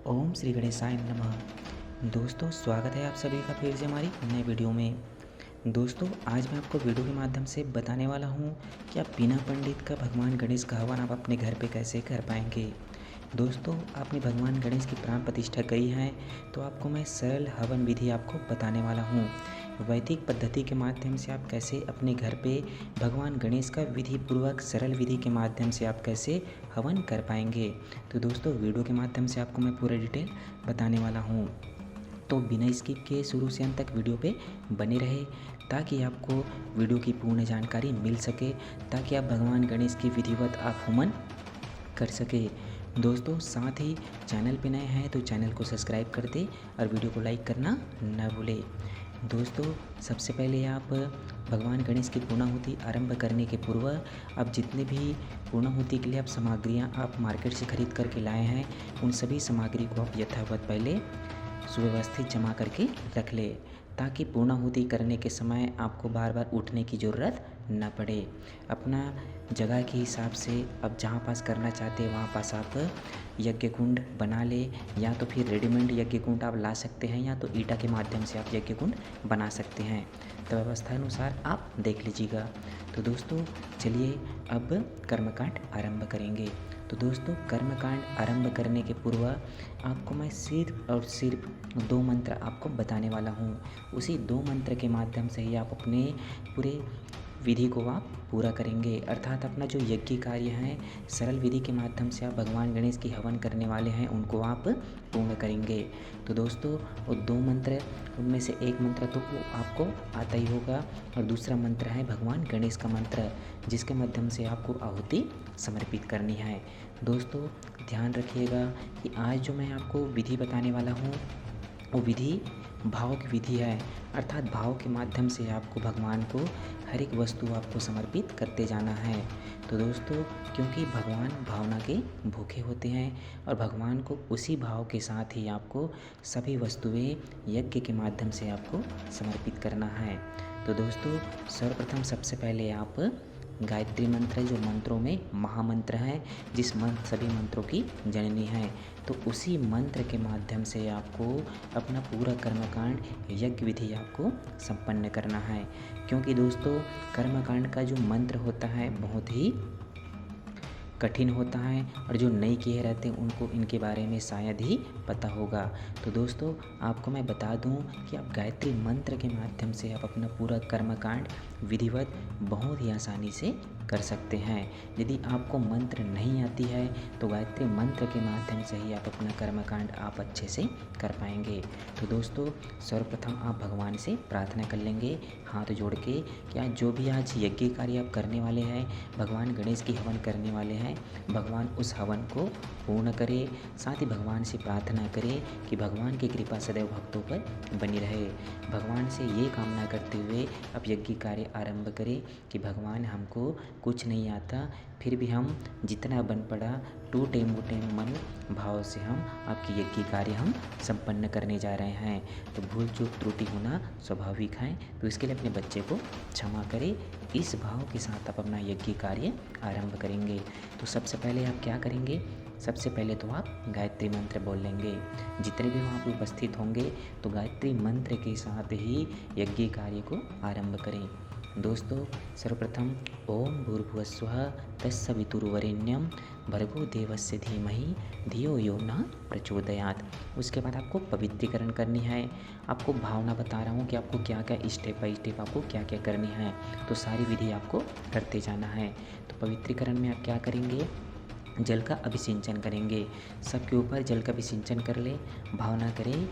ओम श्री गणेशाय नमः। दोस्तों स्वागत है आप सभी का फिर से हमारी नए वीडियो में। दोस्तों आज मैं आपको वीडियो के माध्यम से बताने वाला हूँ कि आप बिना पंडित का भगवान गणेश का हवन आप अपने घर पे कैसे कर पाएंगे। दोस्तों आपने भगवान गणेश की प्राण प्रतिष्ठा करी है तो आपको मैं सरल हवन विधि आपको बताने वाला हूँ। वैदिक पद्धति के माध्यम से आप कैसे अपने घर पे भगवान गणेश का विधि पूर्वक सरल विधि के माध्यम से आप कैसे हवन कर पाएंगे। तो दोस्तों वीडियो के माध्यम से आपको मैं पूरा डिटेल बताने वाला हूँ, तो बिना स्किप के शुरू से अंत तक वीडियो पे बने रहे ताकि आपको वीडियो की पूर्ण जानकारी मिल सके, ताकि आप भगवान गणेश की विधिवत आप हवन कर सके। दोस्तों साथ ही चैनल पे नए हैं तो चैनल को सब्सक्राइब कर दे और वीडियो को लाइक करना न भूले। दोस्तों सबसे पहले आप भगवान गणेश की पूर्णाहुति आरंभ करने के पूर्व आप जितने भी पूर्णाहुति के लिए आप सामग्रियां आप मार्केट से खरीद करके लाए हैं उन सभी सामग्री को आप यथावत पहले सुव्यवस्थित जमा करके रख ले, ताकि पूर्णाहुति करने के समय आपको बार बार उठने की ज़रूरत न पड़े। अपना जगह के हिसाब से अब जहाँ पास करना चाहते हैं वहाँ पास आप यज्ञ कुंड बना ले, या तो फिर रेडीमेड यज्ञ कुंड आप ला सकते हैं या तो ईंटा के माध्यम से आप यज्ञ कुंड बना सकते हैं। तो व्यवस्था अनुसार आप देख लीजिएगा। तो दोस्तों चलिए अब कर्मकांड आरंभ करेंगे। तो दोस्तों कर्मकांड आरंभ करने के पूर्व आपको मैं सिर्फ और सिर्फ 2 मंत्र आपको बताने वाला हूँ। उसी 2 मंत्र के माध्यम से ही आप अपने पूरे विधि को आप पूरा करेंगे, अर्थात अपना जो यज्ञ कार्य है सरल विधि के माध्यम से आप भगवान गणेश की हवन करने वाले हैं उनको आप पूर्ण करेंगे। तो दोस्तों वो 2 मंत्र, उनमें से एक मंत्र तो वो आपको आता ही होगा और दूसरा मंत्र है भगवान गणेश का मंत्र, जिसके माध्यम से आपको आहुति समर्पित करनी है। दोस्तों ध्यान रखिएगा कि आज जो मैं आपको विधि बताने वाला हूँ वो विधि भाव की विधि है, अर्थात भाव के माध्यम से आपको भगवान को हर एक वस्तु आपको समर्पित करते जाना है। तो दोस्तों क्योंकि भगवान भावना के भूखे होते हैं और भगवान को उसी भाव के साथ ही आपको सभी वस्तुएं यज्ञ के माध्यम से आपको समर्पित करना है। तो दोस्तों सर्वप्रथम सबसे पहले आप गायत्री मंत्र, जो मंत्रों में महामंत्र है, जिस मंत्र सभी मंत्रों की जननी है, तो उसी मंत्र के माध्यम से आपको अपना पूरा कर्मकांड यज्ञ विधि आपको संपन्न करना है। क्योंकि दोस्तों कर्मकांड का जो मंत्र होता है बहुत ही कठिन होता है और जो नहीं किए रहते उनको इनके बारे में शायद ही पता होगा। तो दोस्तों आपको मैं बता दूं कि आप गायत्री मंत्र के माध्यम से आप अपना पूरा कर्मकांड विधिवत बहुत ही आसानी से कर सकते हैं। यदि आपको मंत्र नहीं आती है तो गायत्री मंत्र के माध्यम से ही आप अपना कर्मकांड आप अच्छे से कर पाएंगे। तो दोस्तों सर्वप्रथम आप भगवान से प्रार्थना कर लेंगे हाथ जोड़ के, क्या जो भी आज यज्ञ कार्य आप करने वाले हैं, भगवान गणेश की हवन करने वाले हैं, भगवान उस हवन को पूर्ण करे। साथ ही भगवान से प्रार्थना करें कि भगवान की कृपा सदैव भक्तों पर बनी रहे। भगवान से ये कामना करते हुए अब यज्ञ कार्य आरंभ करें कि भगवान हमको कुछ नहीं आता, फिर भी हम जितना बन पड़ा टूटे मोटे मन भाव से हम आपकी यज्ञ कार्य हम संपन्न करने जा रहे हैं। तो भूल चूक त्रुटि होना स्वाभाविक है, तो इसके लिए अपने बच्चे को क्षमा करें। इस भाव के साथ आप अपना यज्ञ कार्य आरंभ करेंगे। तो सबसे पहले आप क्या करेंगे, सबसे पहले तो आप गायत्री मंत्र बोल लेंगे। जितने भी वहाँ पर उपस्थित होंगे तो गायत्री मंत्र के साथ ही यज्ञ कार्य को आरंभ करें। दोस्तों सर्वप्रथम ओम भूर्भुवस्वः तत्सवितुर्वरेण्यं भर्गो देवस्य धीमहि धियो यो नः प्रचोदयात्। उसके बाद आपको पवित्रीकरण करनी है। आपको भावना बता रहा हूँ कि आपको क्या क्या स्टेप बाय स्टेप आपको क्या क्या करनी है, तो सारी विधि आपको करते जाना है। तो पवित्रीकरण में आप क्या करेंगे, जल का अभिसिंचन करेंगे। सबके ऊपर जल का अभिसिंचन कर ले, भावना करें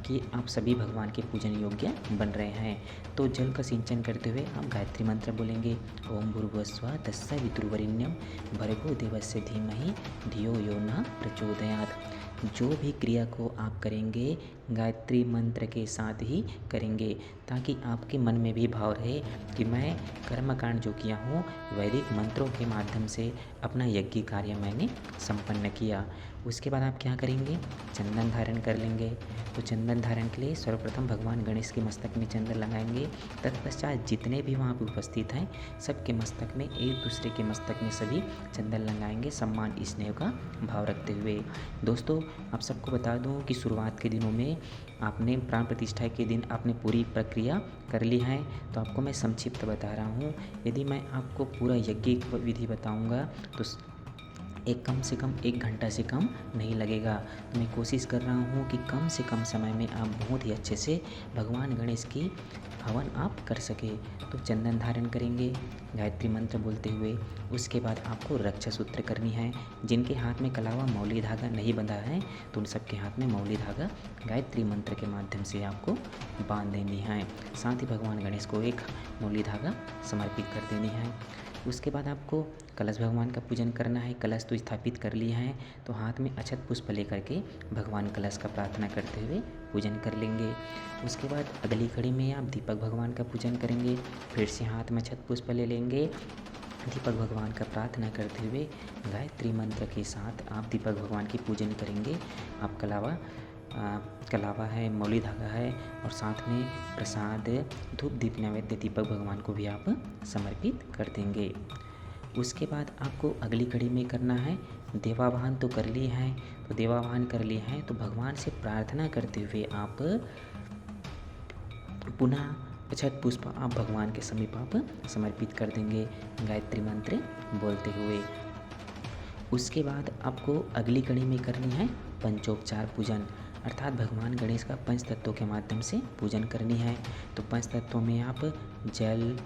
कि आप सभी भगवान के पूजन योग्य बन रहे हैं। तो जल का सिंचन करते हुए आप गायत्री मंत्र बोलेंगे ओम भूर्भुवस्वः तत्सवितुर्वरेण्यं भर्गो देवस्य धीमहि धियो यो नः प्रचोदयात्। जो भी क्रिया को आप करेंगे गायत्री मंत्र के साथ ही करेंगे, ताकि आपके मन में भी भाव रहे कि मैं कर्मकांड जो किया हूँ वैदिक मंत्रों के माध्यम से अपना यज्ञ कार्य मैंने संपन्न किया। उसके बाद आप क्या करेंगे, चंदन धारण कर लेंगे। तो चंदन धारण के लिए सर्वप्रथम भगवान गणेश के मस्तक में चंदन लगाएंगे। तत्पश्चात जितने भी वहाँ पर उपस्थित हैं सबके मस्तक में, एक दूसरे के मस्तक में सभी चंदन लगाएंगे, सम्मान स्नेह का भाव रखते हुए। दोस्तों आप सबको बता दूं कि शुरुआत के दिनों में आपने प्राण प्रतिष्ठा के दिन आपने पूरी प्रक्रिया कर ली है, तो आपको मैं संक्षिप्त बता रहा हूँ। यदि मैं आपको पूरा यज्ञ विधि बताऊँगा तो कम से कम 1 घंटा से कम नहीं लगेगा। तो मैं कोशिश कर रहा हूँ कि कम से कम समय में आप बहुत ही अच्छे से भगवान गणेश की हवन आप कर सके। तो चंदन धारण करेंगे गायत्री मंत्र बोलते हुए। उसके बाद आपको रक्षा सूत्र करनी है। जिनके हाथ में कलावा मौली धागा नहीं बंधा है तो उन सबके हाथ में मौली धागा गायत्री मंत्र के माध्यम से आपको बांध देनी है। साथ ही भगवान गणेश को एक मौली धागा समर्पित कर देनी है। उसके बाद आपको कलश भगवान का पूजन करना है। कलश तो स्थापित कर लिया है, तो हाथ में अक्षत पुष्प लेकर के भगवान कलश का प्रार्थना करते हुए पूजन कर लेंगे। उसके बाद अगली कड़ी में आप दीपक भगवान का पूजन करेंगे। फिर से हाथ में अक्षत पुष्प ले लेंगे। दीपक भगवान का प्रार्थना करते हुए गायत्री मंत्र के साथ आप दीपक भगवान की पूजन करेंगे। आप कलावा है, मौली धागा है और साथ में प्रसाद धूप दीप नैवेद्य दीपक भगवान को भी आप समर्पित कर देंगे। उसके बाद आपको अगली कड़ी में करना है देवावाहन। तो कर लिए हैं, तो देवावाहन कर लिए हैं तो भगवान से प्रार्थना करते हुए आप पुनः अक्षत पुष्प आप भगवान के समीप आप समर्पित कर देंगे गायत्री मंत्र बोलते हुए। उसके बाद आपको अगली कड़ी में करनी है पंचोपचार पूजन, अर्थात भगवान गणेश का पंच तत्वों के माध्यम से पूजन करनी है। तो पंच तत्वों में आप जल,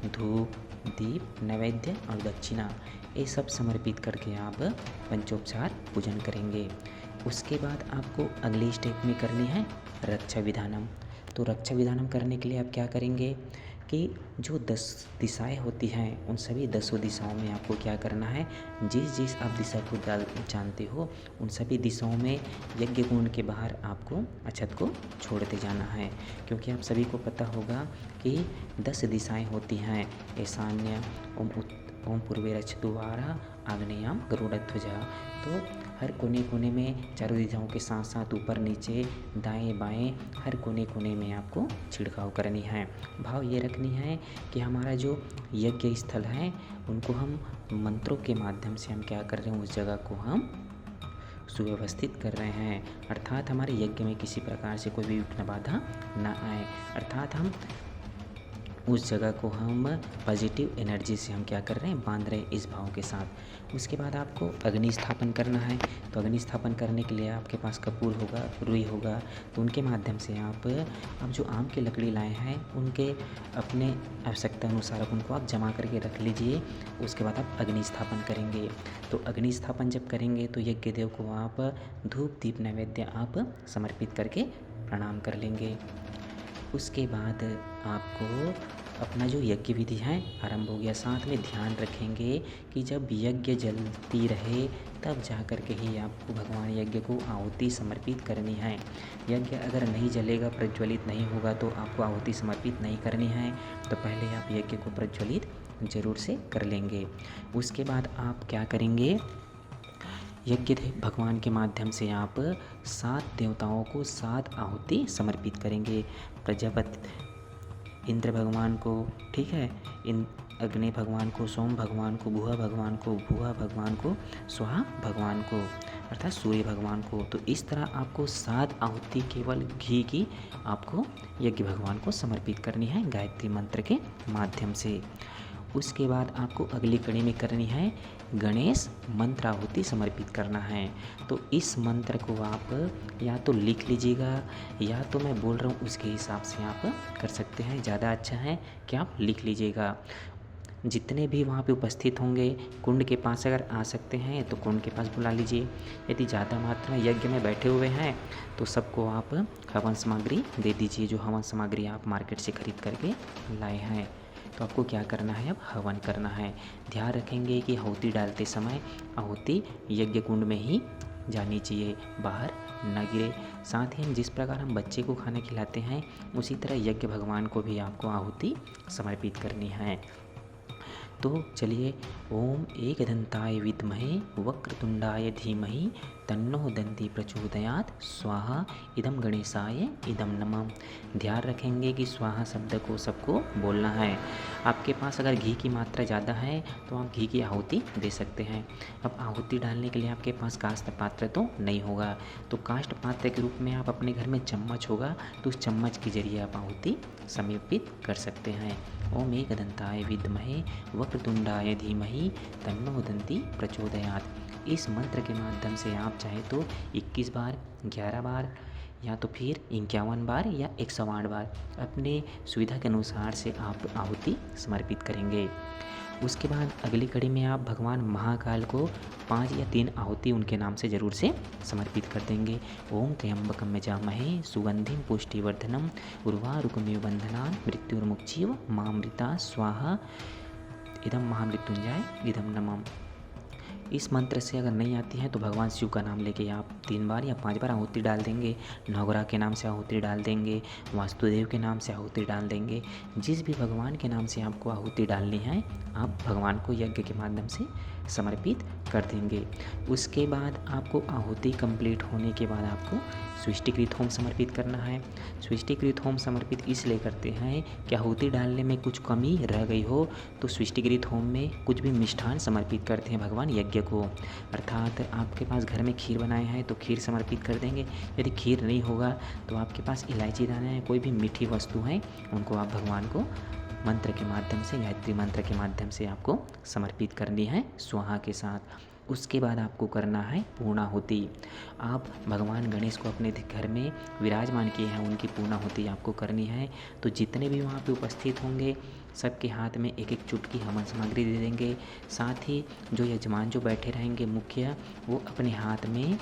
धूप, दीप, नैवेद्य और दक्षिणा ये सब समर्पित करके आप पंचोपचार पूजन करेंगे। उसके बाद आपको अगली स्टेप में करनी है रक्षा विधानम। तो रक्षा विधानम करने के लिए आप क्या करेंगे कि जो 10 दिशाएं होती हैं उन सभी 10 दिशाओं में आपको क्या करना है, जिस आप दिशा को जानते हो उन सभी दिशाओं में यज्ञ कुंड के बाहर आपको अक्षत को छोड़ते जाना है। क्योंकि आप सभी को पता होगा कि 10 दिशाएं होती हैं, ईशान्य, ओम पूर्वे रक्षद्वारा, आग्नेयम गरुड़ध्वजा। तो हर कोने कोने में चारों दिशाओं के साथ साथ ऊपर नीचे दाएं बाएं हर कोने कोने में आपको छिड़काव करनी है। भाव ये रखनी है कि हमारा जो यज्ञ स्थल है उनको हम मंत्रों के माध्यम से हम क्या कर रहे हैं, उस जगह को हम सुव्यवस्थित कर रहे हैं। अर्थात हमारे यज्ञ में किसी प्रकार से कोई भी विघ्न बाधा ना आए। अर्थात हम उस जगह को हम पॉजिटिव एनर्जी से हम क्या कर रहे हैं, बांध रहे हैं इस भाव के साथ। उसके बाद आपको अग्नि स्थापन करना है। तो अग्नि स्थापन करने के लिए आपके पास कपूर होगा, रुई होगा, तो उनके माध्यम से आप जो आम की लकड़ी लाए हैं उनके अपने आवश्यकता अनुसार उनको आप जमा करके रख लीजिए। उसके बाद आप अग्नि स्थापन करेंगे। तो अग्नि स्थापन जब करेंगे तो यज्ञ देव को आप धूप दीप नैवेद्य आप समर्पित करके प्रणाम कर लेंगे। उसके बाद आपको अपना जो यज्ञ विधि है आरंभ हो गया। साथ में ध्यान रखेंगे कि जब यज्ञ जलती रहे तब जा कर के ही आपको भगवान यज्ञ को आहुति समर्पित करनी है। यज्ञ अगर नहीं जलेगा, प्रज्वलित नहीं होगा तो आपको आहुति समर्पित नहीं करनी है। तो पहले आप यज्ञ को प्रज्वलित जरूर से कर लेंगे। उसके बाद आप क्या करेंगे, यज्ञ भगवान के माध्यम से आप 7 देवताओं को 7 आहुति समर्पित करेंगे। प्रजापति इंद्र भगवान को, ठीक है, अग्नि भगवान को, सोम भगवान को, भूआ भगवान को, भूआ भगवान को, स्वाहा भगवान को अर्थात सूर्य भगवान को। तो इस तरह आपको 7 आहुति केवल घी की आपको यज्ञ भगवान को समर्पित करनी है गायत्री मंत्र के माध्यम से। उसके बाद आपको अगली कड़ी में करनी है गणेश मंत्र आहुति समर्पित करना है। तो इस मंत्र को आप या तो लिख लीजिएगा या तो मैं बोल रहा हूँ उसके हिसाब से आप कर सकते हैं। ज़्यादा अच्छा है कि आप लिख लीजिएगा। जितने भी वहाँ पे उपस्थित होंगे कुंड के पास अगर आ सकते हैं तो कुंड के पास बुला लीजिए। यदि ज़्यादा मात्रा में यज्ञ में बैठे हुए हैं तो सबको आप हवन सामग्री दे दीजिए, जो हवन सामग्री आप मार्केट से खरीद करके लाए हैं। तो आपको क्या करना है, अब हवन करना है। ध्यान रखेंगे कि आहुति डालते समय आहुति यज्ञ कुंड में ही जानी चाहिए, बाहर न गिरे। साथ ही हम जिस प्रकार हम बच्चे को खाना खिलाते हैं उसी तरह यज्ञ भगवान को भी आपको आहुति समर्पित करनी है। तो चलिए, ओम एकदंताय विद्महे वक्रतुंडाय धीमहि तन्नो दंती प्रचोदयात् स्वाहा इदम गणेशाय इदम नमः। ध्यान रखेंगे कि स्वाहा शब्द को सबको बोलना है। आपके पास अगर घी की मात्रा ज़्यादा है तो आप घी की आहुति दे सकते हैं। अब आहुति डालने के लिए आपके पास काष्ठ पात्र तो नहीं होगा, तो काष्ठ पात्र के रूप में आप अपने घर में चम्मच होगा तो उस चम्मच के जरिए आप आहुति समर्पित कर सकते हैं। ओम एकदंताय विद्महे वक्रतुंडाय धीमहि तन्नो दंती प्रचोदयात्। इस मंत्र के माध्यम से आप चाहे तो 21 बार, 11 बार या तो फिर 51 बार या 108 बार अपने सुविधा के अनुसार से आप आहुति समर्पित करेंगे। उसके बाद अगली कड़ी में आप भगवान महाकाल को 5 या 3 आहुति उनके नाम से ज़रूर से समर्पित कर देंगे। ओम त्र्यंबकम यजामहे सुगंधिम पुष्टिवर्धनम उर्वारुकमिव बंधनान् मृत्युर्मुक्षीव मामृता स्वाहा इदम महामृत्युंजय इदम नमः। इस मंत्र से अगर नहीं आती है तो भगवान शिव का नाम लेके आप 3 बार या 5 बार आहुति डाल देंगे। नवग्रह के नाम से आहुति डाल देंगे, वास्तुदेव के नाम से आहुति डाल देंगे। जिस भी भगवान के नाम से आपको आहुति डालनी है आप भगवान को यज्ञ के माध्यम से समर्पित कर देंगे। उसके बाद आपको आहुति कंप्लीट होने के बाद आपको सृष्टिकृत होम समर्पित करना है। सृष्टिकृत होम समर्पित इसलिए करते हैं कि आहुति डालने में कुछ कमी रह गई हो तो सृष्टिकृत होम में कुछ भी मिष्ठान समर्पित करते हैं भगवान यज्ञ को। अर्थात आपके पास घर में खीर बनाए हैं तो खीर समर्पित कर देंगे। यदि खीर नहीं होगा तो आपके पास इलायची दाना है, कोई भी मीठी वस्तु है, उनको आप भगवान को मंत्र के माध्यम से, गायत्री मंत्र के माध्यम से आपको समर्पित करनी है स्वाहा के साथ। उसके बाद आपको करना है पूर्णाहुति। आप भगवान गणेश को अपने घर में विराजमान किए हैं, उनकी पूर्णाहुति आपको करनी है। तो जितने भी वहाँ पे उपस्थित होंगे सबके हाथ में एक एक चुटकी हवन सामग्री दे देंगे। साथ ही जो यजमान जो बैठे रहेंगे मुखिया, वो अपने हाथ में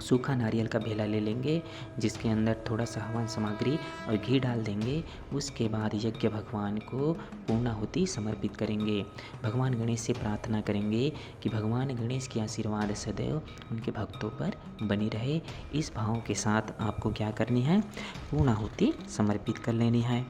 सूखा नारियल का भेला ले लेंगे जिसके अंदर थोड़ा सा हवन सामग्री और घी डाल देंगे। उसके बाद यज्ञ भगवान को पूर्णाहुति समर्पित करेंगे। भगवान गणेश से प्रार्थना करेंगे कि भगवान गणेश की आशीर्वाद सदैव उनके भक्तों पर बनी रहे। इस भाव के साथ आपको क्या करनी है, पूर्णाहुति समर्पित कर लेनी है।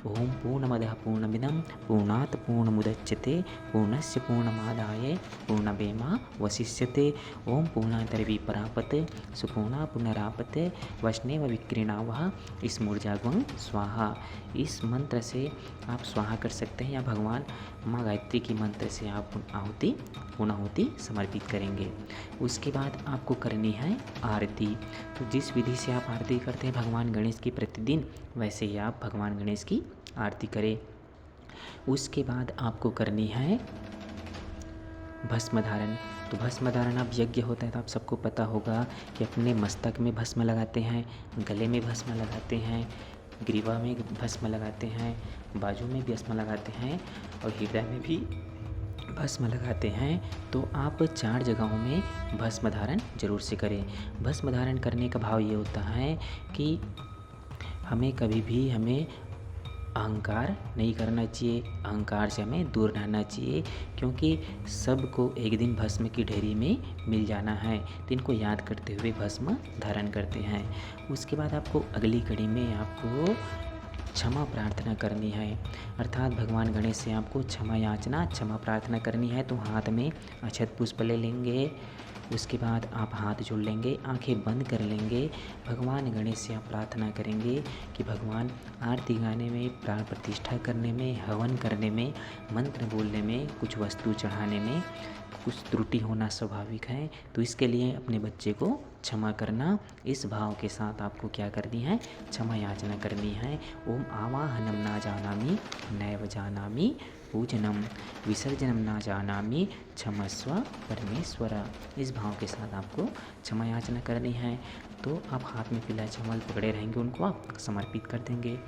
ओम पूर्णमदः पूर्णमिदं पूर्णात् पूर्णमुदच्यते पूर्णस्य पूर्णमादाय पूर्णमेवावशिष्यते। ओम पूर्णादरवि परापते सुपूर्णा पुनरापते वैष्णव विक्रीणावः स्मूर्जाग्वं स्वाहा। इस मंत्र से आप स्वाहा कर सकते हैं या भगवान माँ गायत्री की मंत्र से आप आहुति पूर्णाहुति समर्पित करेंगे। उसके बाद आपको करनी है आरती। तो जिस विधि से आप आरती करते हैं भगवान गणेश की प्रतिदिन, वैसे ही आप भगवान गणेश की आरती करें। उसके बाद आपको करनी है भस्म धारण। तो भस्म धारण अब यज्ञ होता है तो आप सबको पता होगा कि अपने मस्तक में भस्म लगाते हैं, गले में भस्म लगाते हैं, ग्रीवा में भस्म लगाते हैं, बाजू में भस्म लगाते हैं और हृदय में भी भस्म लगाते हैं। तो आप 4 जगहों में भस्म धारण जरूर से करें। भस्म धारण करने का भाव ये होता है कि हमें कभी भी अहंकार नहीं करना चाहिए, अहंकार से हमें दूर रहना चाहिए, क्योंकि सबको एक दिन भस्म की ढेरी में मिल जाना है। तो इनको याद करते हुए भस्म धारण करते हैं। उसके बाद आपको अगली कड़ी में आपको क्षमा प्रार्थना करनी है। अर्थात भगवान गणेश से आपको क्षमा याचना, क्षमा प्रार्थना करनी है। तो हाथ में अक्षत पुष्प ले लेंगे। उसके बाद आप हाथ जोड़ लेंगे, आंखें बंद कर लेंगे। भगवान गणेश से आप प्रार्थना करेंगे कि भगवान आरती गाने में, प्राण प्रतिष्ठा करने में, हवन करने में, मंत्र बोलने में, कुछ वस्तु चढ़ाने में कुछ त्रुटि होना स्वाभाविक है, तो इसके लिए अपने बच्चे को क्षमा करना। इस भाव के साथ आपको क्या करनी है, क्षमा याचना करनी है। ओम आवाहनम ना जानामि नैव जानामि पूजनम विसर्जनम ना जानामि क्षमस्व परमेश्वर। इस भाव के साथ आपको क्षमा याचना करनी है। तो आप हाथ में पीला चावल पकड़े रहेंगे, उनको आप समर्पित कर देंगे।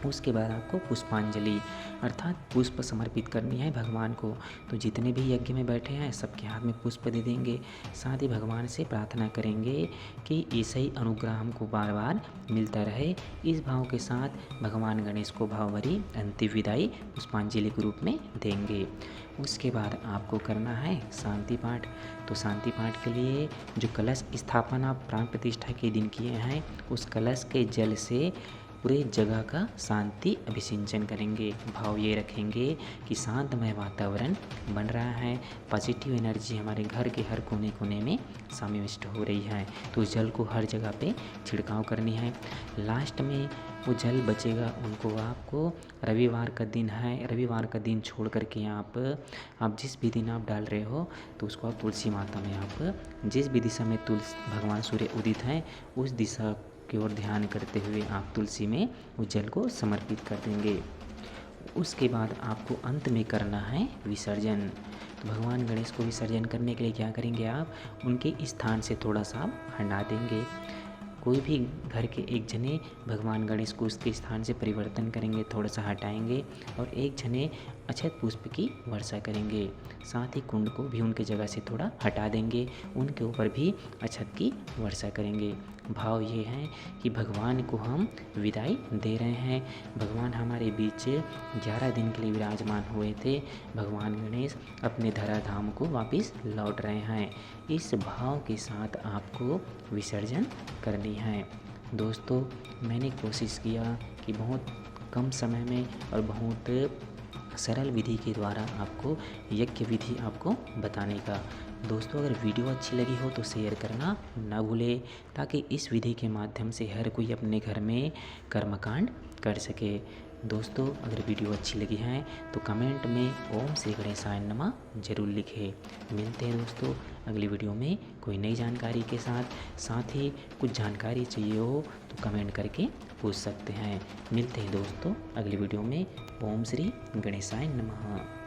उसके बाद आपको पुष्पांजलि अर्थात पुष्प समर्पित करनी है भगवान को। तो जितने भी यज्ञ में बैठे हैं सबके हाथ में पुष्प दे देंगे। साथ ही भगवान से प्रार्थना करेंगे कि ऐसे ही अनुग्रह हमको बार बार मिलता रहे। इस भाव के साथ भगवान गणेश को भाव भरी अंतिम विदाई पुष्पांजलि के रूप में देंगे। उसके बाद आपको करना है शांति पाठ। तो शांति पाठ के लिए जो कलश स्थापना प्राण प्रतिष्ठा के दिन किए हैं, उस कलश के जल से पूरे जगह का शांति अभिसिंचन करेंगे। भाव ये रखेंगे कि शांतमय वातावरण बन रहा है, पॉजिटिव एनर्जी हमारे घर के हर कोने कोने में समाविष्ट हो रही है। तो उस जल को हर जगह पे छिड़काव करनी है। लास्ट में वो जल बचेगा उनको आपको रविवार का दिन है, रविवार का दिन छोड़ करके आप जिस भी दिन आप डाल रहे हो तो उसको आप तुलसी माता में आप जिस भी दिशा में तुलसी भगवान सूर्य उदित हैं उस दिशा की ओर ध्यान करते हुए आप तुलसी में उस जल को समर्पित कर देंगे। उसके बाद आपको अंत में करना है विसर्जन। तो भगवान गणेश को विसर्जन करने के लिए क्या करेंगे, आप उनके स्थान से थोड़ा सा आप हटा देंगे। कोई भी घर के एक जने भगवान गणेश को उसके स्थान से परिवर्तन करेंगे, थोड़ा सा हटाएंगे और एक जने अक्षत पुष्प की वर्षा करेंगे। साथ ही कुंड को भी उनके जगह से थोड़ा हटा देंगे, उनके ऊपर भी अक्षत की वर्षा करेंगे। भाव ये है कि भगवान को हम विदाई दे रहे हैं। भगवान हमारे बीच 11 दिन के लिए विराजमान हुए थे। भगवान गणेश अपने धराधाम को वापस लौट रहे हैं। इस भाव के साथ आपको विसर्जन करनी है। दोस्तों, मैंने कोशिश किया कि बहुत कम समय में और बहुत सरल विधि के द्वारा आपको यज्ञ विधि आपको बताने का। दोस्तों, अगर वीडियो अच्छी लगी हो तो शेयर करना ना भूलें, ताकि इस विधि के माध्यम से हर कोई अपने घर में कर्मकांड कर सके। दोस्तों, अगर वीडियो अच्छी लगी है तो कमेंट में ओम श्री गणेशाय नमः जरूर लिखें। मिलते हैं दोस्तों अगली वीडियो में कोई नई जानकारी के साथ ही कुछ जानकारी चाहिए हो तो कमेंट करके पूछ सकते हैं। मिलते हैं दोस्तों अगली वीडियो में। ओम श्री गणेशाय नमः।